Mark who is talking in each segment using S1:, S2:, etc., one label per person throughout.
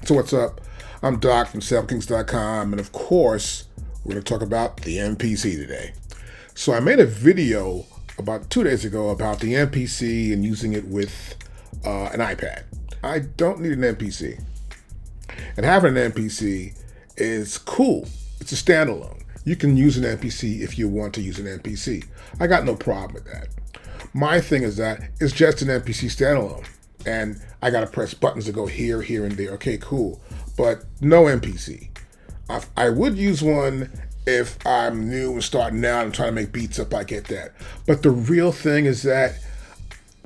S1: So what's up? I'm Doc from SampleKings.com, and of course, we're going to talk about the MPC today. So I made a video about 2 days ago about the MPC and using it with an iPad. I don't need an MPC. And having an MPC is cool. It's a standalone. You can use an MPC if you want to use an MPC. I got no problem with that. My thing is that it's just an MPC standalone. And I got to press buttons to go here, here, and there. Okay, cool. But no MPC. I would use one if I'm new and starting out and trying to make beats up. I get that. But the real thing is that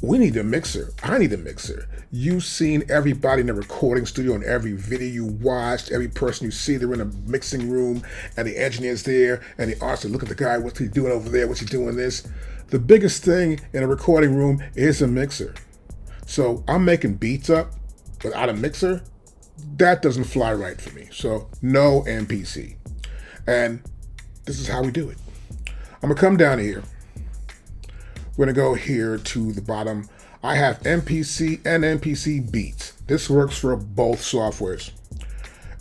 S1: we need a mixer. I need a mixer. You've seen everybody in the recording studio and every video you watched, every person you see, they're in a mixing room and the engineer's there and the artist, look at the guy, what's he doing over there, what's he doing this. The biggest thing in a recording room is a mixer. So I'm making beats up without a mixer. That doesn't fly right for me. So no MPC. And this is how we do it. I'm gonna come down here. We're gonna go here to the bottom. I have MPC and MPC beats. This works for both softwares.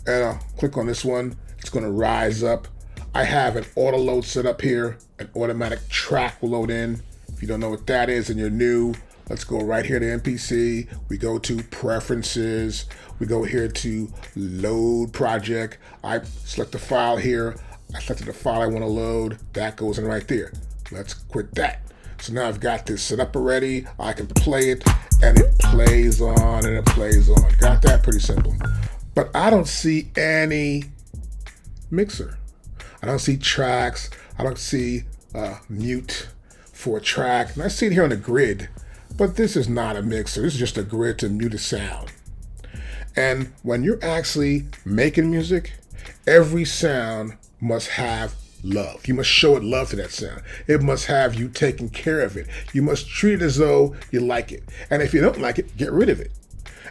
S1: And I'll click on this one. It's gonna rise up. I have an auto load set up here. An automatic track will load in. If you don't know what that is and you're new, let's go right here to MPC. We go to Preferences. We go here to Load Project. I select the file here. I selected the file I want to load. That goes in right there. Let's quit that. So now I've got this set up already. I can play it, and it plays on, and it plays on. Got that? Pretty simple. But I don't see any mixer. I don't see tracks. I don't see mute for a track. And I see it here on the grid. But this is not a mixer. This is just a grid to mute a sound. And when you're actually making music, every sound must have love. You must show it love to that sound. It must have you taking care of it. You must treat it as though you like it. And if you don't like it, get rid of it.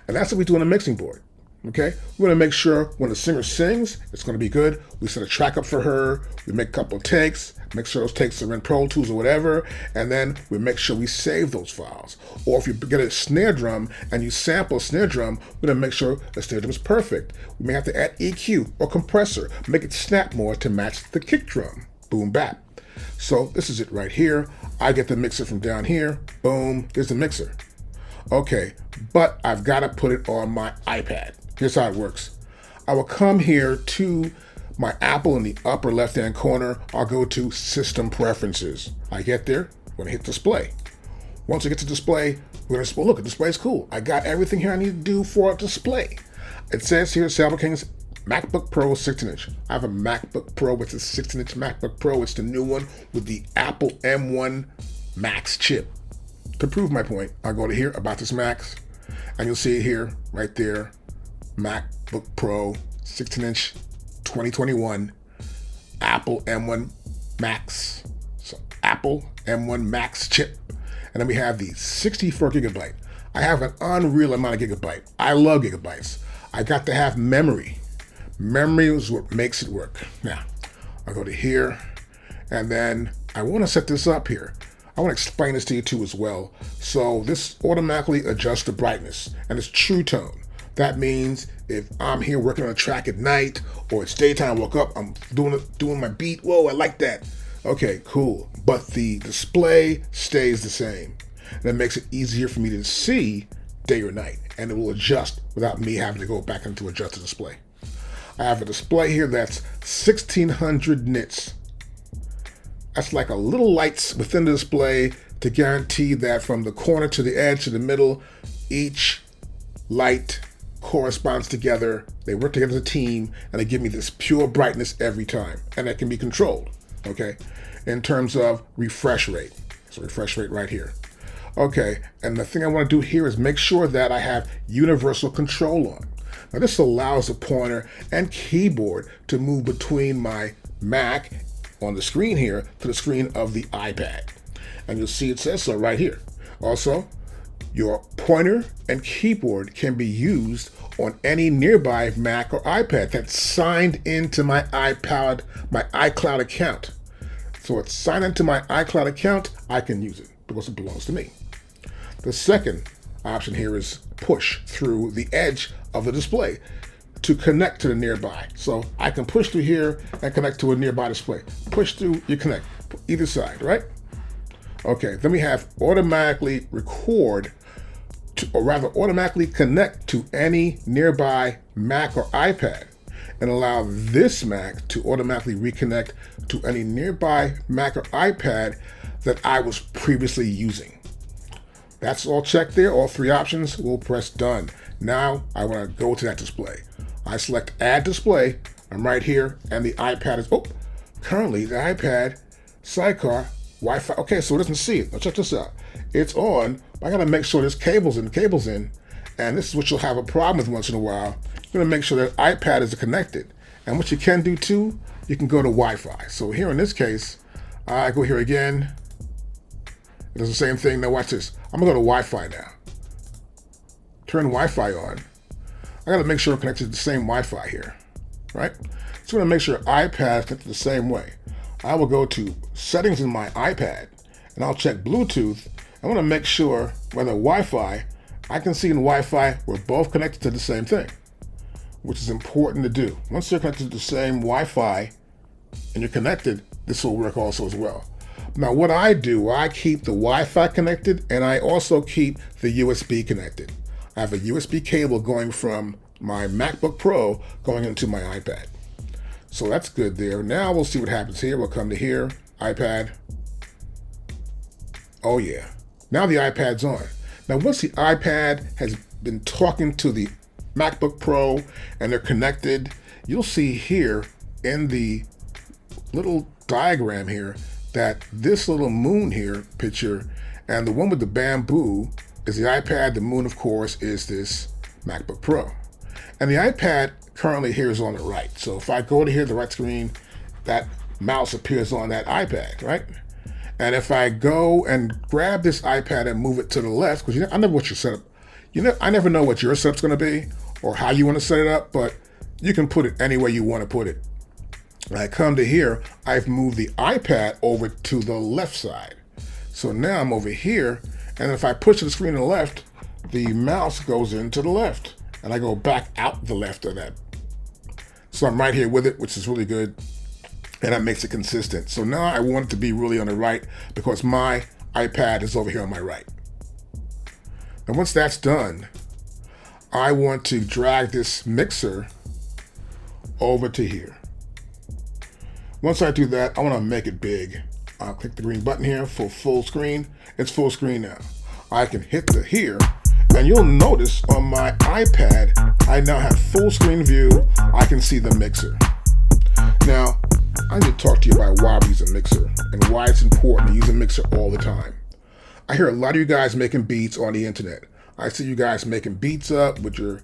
S1: And that's what we do on a mixing board. Okay? We're going to make sure when the singer sings, it's going to be good. We set a track up for her. We make a couple of takes. Make sure those takes are in Pro Tools or whatever. And then we make sure we save those files. Or if you get a snare drum and you sample a snare drum, we're going to make sure the snare drum is perfect. We may have to add EQ or compressor. Make it snap more to match the kick drum. Boom, bap. So this is it right here. I get the mixer from down here. Boom, there's the mixer. Okay, but I've got to put it on my iPad. Here's how it works. I will come here to my Apple in the upper left-hand corner. I'll go to System Preferences. I get there, I'm gonna hit Display. Once I get to Display, we're gonna look, the display's cool. I got everything here I need to do for a display. It says here, Sample Kings MacBook Pro 16-inch. I have a MacBook Pro, it's a 16-inch MacBook Pro. It's the new one with the Apple M1 Max chip. To prove my point, I'll go to here, About This Max, and you'll see it here, right there, MacBook Pro 16-inch 2021 Apple M1 Max. So Apple M1 Max chip. And then we have the 64 gigabyte. I have an unreal amount of gigabyte. I love gigabytes. I got to have memory. Memory is what makes it work. Now, I'll go to here, and then I want to set this up here. I want to explain this to you too as well. So this automatically adjusts the brightness, and it's true tone. That means if I'm here working on a track at night or it's daytime, I woke up, I'm doing my beat. Whoa, I like that. Okay, cool. But the display stays the same. That makes it easier for me to see day or night, and it will adjust without me having to go back into adjust the display. I have a display here that's 1600 nits. That's like a little lights within the display to guarantee that from the corner to the edge to the middle, each light corresponds together. They work together as a team, and they give me this pure brightness every time, and that can be controlled. Okay, in terms of refresh rate. So refresh rate right here. Okay, and the thing I want to do here is make sure that I have universal control on. Now this allows the pointer and keyboard to move between my Mac on the screen here to the screen of the iPad. And you'll see it says so right here. Also, your pointer and keyboard can be used on any nearby Mac or iPad that's signed into my iCloud account. So it's signed into my iCloud account, I can use it because it belongs to me. The second option here is push through the edge of the display. to connect to the nearby. So I can push through here and connect to a nearby display. Push through, you connect, either side, right? Okay, then we have automatically record, or rather automatically connect to any nearby Mac or iPad, and allow this Mac to automatically reconnect to any nearby Mac or iPad that I was previously using. That's all checked there, all three options. We'll press done. Now I want to go to that display. I select add display. I'm right here, and the iPad is, currently the iPad sidecar Wi-Fi. Okay, so it doesn't see it. Now check this out. It's on. I gotta make sure there's cables in, and this is what you'll have a problem with once in a while. You're gonna make sure that iPad is connected. And what you can do too, you can go to Wi-Fi. So here in this case, I go here again. It does the same thing. Now watch this. I'm gonna go to Wi-Fi now. Turn Wi-Fi on. I gotta make sure I'm connected to the same Wi-Fi here, right? So I'm gonna make sure iPad is connected the same way. I will go to settings in my iPad, and I'll check Bluetooth. I want to make sure whether Wi-Fi, I can see in Wi-Fi we're both connected to the same thing, which is important to do. Once you're connected to the same Wi-Fi and you're connected, this will work also as well. Now what I do, I keep the Wi-Fi connected, and I also keep the USB connected. I have a USB cable going from my MacBook Pro going into my iPad. So that's good there. Now we'll see what happens here. We'll come to here, iPad. Oh yeah, now the iPad's on. Now once the iPad has been talking to the MacBook Pro and they're connected, you'll see here in the little diagram here that this little moon here picture and the one with the bamboo is the iPad. The moon, of course, is this MacBook Pro. And the iPad currently here is on the right. So if I go to here, the right screen, that mouse appears on that iPad, right? And if I go and grab this iPad and move it to the left, because I never know what your setup, I never know what your setup's going to be or how you want to set it up, but you can put it any way you want to put it. When I come to here, I've moved the iPad over to the left side. So now I'm over here, and if I push the screen to the left, the mouse goes into the left, and I go back out the left of that. So I'm right here with it, which is really good, and that makes it consistent. So now I want it to be really on the right because my iPad is over here on my right. And once that's done, I want to drag this mixer over to here. Once I do that, I want to make it big. I'll click the green button here for full screen. It's full screen now. I can hit the here, and you'll notice on my iPad, I now have full screen view. I can see the mixer. Now, I need to talk to you about why we use a mixer and why it's important to use a mixer all the time. I hear a lot of you guys making beats on the internet. I see you guys making beats up with your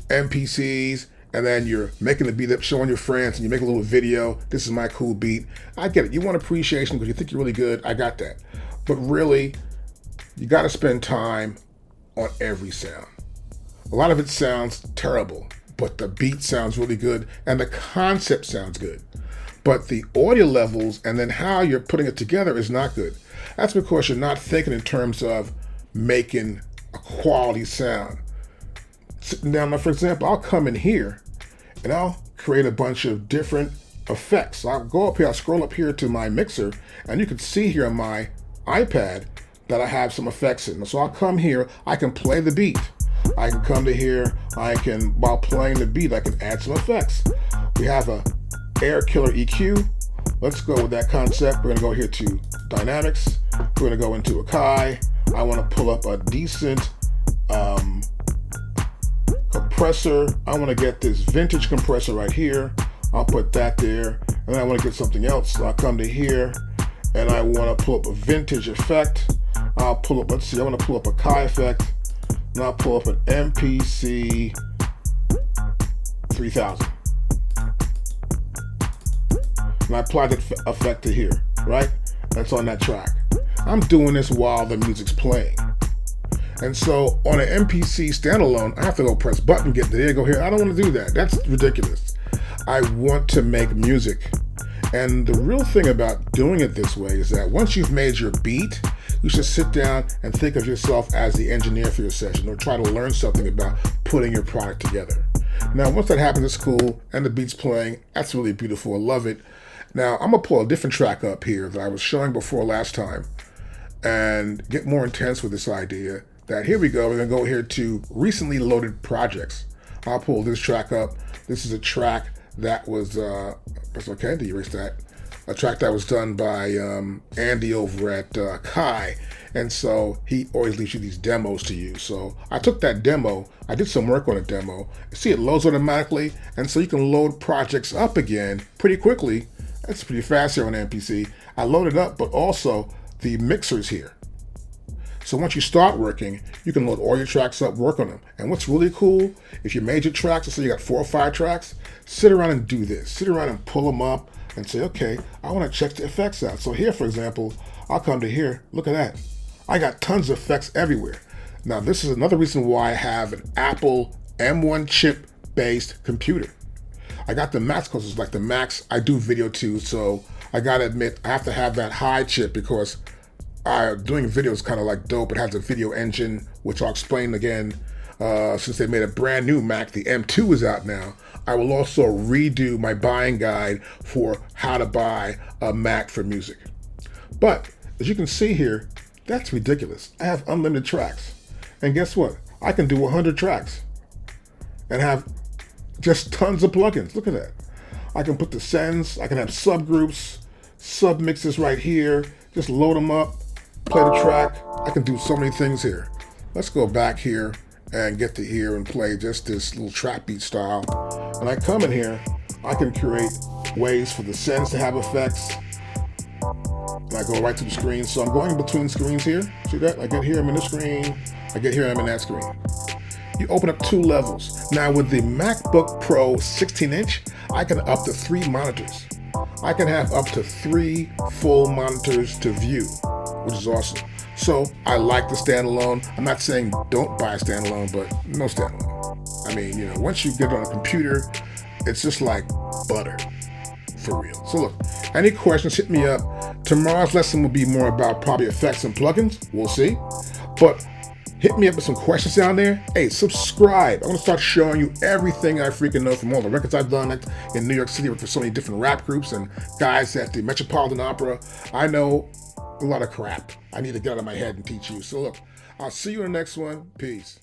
S1: MPCs, and then you're making the beat up, showing your friends, and you make a little video. This is my cool beat. I get it. You want appreciation because you think you're really good. I got that. But really, you got to spend time on every sound. A lot of it sounds terrible, but the beat sounds really good, and the concept sounds good. But the audio levels and then how you're putting it together is not good. That's because you're not thinking in terms of making a quality sound. Sitting down, now, for example, I'll come in here and I'll create a bunch of different effects. So I'll go up here, I'll scroll up here to my mixer, and you can see here on my iPad that I have some effects in. So I'll come here, I can play the beat. I can come to here, while playing the beat, I can add some effects. We have a Air Killer EQ. Let's go with that concept. We're gonna go here to Dynamics. We're gonna go into AKAI. I wanna pull up a decent compressor. I wanna get this vintage compressor right here. I'll put that there. And then I wanna get something else. So I'll come to here and I wanna pull up a vintage effect. I'll pull up, let's see, I wanna pull up a AKAI effect. And I'll pull up an MPC 3000. And I apply that effect to here, right? That's on that track. I'm doing this while the music's playing. And so on an MPC standalone, I have to go press button, get there, go here. I don't want to do that. That's ridiculous. I want to make music. And the real thing about doing it this way is that once you've made your beat, you should sit down and think of yourself as the engineer for your session, or try to learn something about putting your product together. Now, once that happens, it's cool, and the beat's playing. That's really beautiful. I love it. Now, I'm going to pull a different track up here that I was showing before last time and get more intense with this idea that here we go. We're going to go here to recently loaded projects. I'll pull this track up. This is a track that was, press OK to erase that. A track that was done by Andy over at AKAI. And so he always leaves you these demos to use. So I took that demo, I did some work on a demo. See, it loads automatically, and so you can load projects up again pretty quickly. That's pretty fast here on MPC. I loaded up, but also the mixers here. So once you start working, you can load all your tracks up, work on them. And what's really cool, if your major tracks, let's say you got 4 or 5 tracks, sit around and do this. Sit around and pull them up and say, okay, I want to check the effects out. So here, for example, I'll come to here. Look at that. I got tons of effects everywhere. Now, this is another reason why I have an Apple M1 chip-based computer. I got the Macs because it's like the Macs I do video to, so I gotta admit, I have to have that high chip because doing video is kind of like dope. It has a video engine, which I'll explain again. Since they made a brand new Mac, the M2 is out now. I will also redo my buying guide for how to buy a Mac for music. But as you can see here, that's ridiculous. I have unlimited tracks. And guess what? I can do 100 tracks and have just tons of plugins. Look at that. I can put the sends, I can have subgroups, sub mixes right here, just load them up, play the track. I can do so many things here. Let's go back here and get to here and play just this little trap beat style. And I come in here, I can create ways for the sends to have effects. And I go right to the screen. So I'm going between screens here. See that? I get here, I'm in this screen. I get here, I'm in that screen. You open up 2 levels. Now with the MacBook Pro 16-inch, I can up to 3 monitors. I can have up to 3 full monitors to view, which is awesome. So I like the standalone. I'm not saying don't buy a standalone, but no standalone. I mean, you know, once you get it on a computer, it's just like butter, for real. So look, any questions, hit me up. Tomorrow's lesson will be more about probably effects and plugins. We'll see. But hit me up with some questions down there. Hey, subscribe. I'm going to start showing you everything I freaking know from all the records I've done in New York City with so many different rap groups and guys at the Metropolitan Opera. I know a lot of crap. I need to get out of my head and teach you. So look, I'll see you in the next one. Peace.